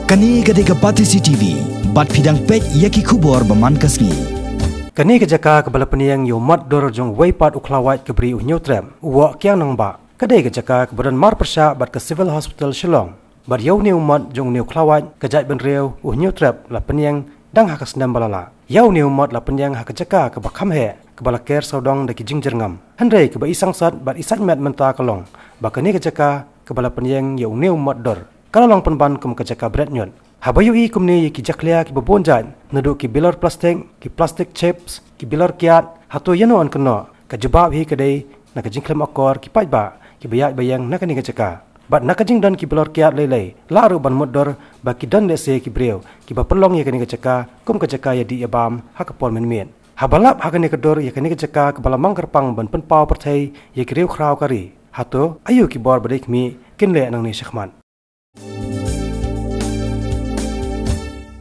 Kani gadega Pati CTV, bat pidang pek yaki kubor baman kasni. Kani kejaka kebala peniang yo mat dor jong weipat uklawat keberi unyutrem, uwa kiang nang ba. Kadai kejaka kebadan mar persya bat ke Civil Hospital Shillong. Bat yau ni umat jong ni uklawat kejat ben riau unyutrem la peniang dang hakas nam balala. Yau ni umat la peniang hakejaka ke bakam he, kebala ker saudong daki jingjerngam. Handai keba isang sat bat isat met menta kalong. Bakani kejaka kebala peniang yo ni umat dor. Kalau long penban kum kejaka berat nyot. Habayu i kum ni ki jaklia ki bebonjan, neduk ki bilar ki plastik chips, ki bilar kiat, hatu yano an kena, ka jebab hi kedai, na ka jingklem akor ki pajba, ki bayak bayang na kani kejaka. Bat na ka jing dan ki bilar kiat lelei, laru ban modor ba ki dan lese ki breu, ki ba perlong ya kani kejaka, kum kejaka ya di abam hakapon men. Habalap hakani kedor ya kani kejaka kebala mangkerpang ban penpau pertai ya ki riu krau kari. Hatu ayu ki bor badai kmi kin le nang ni syakman.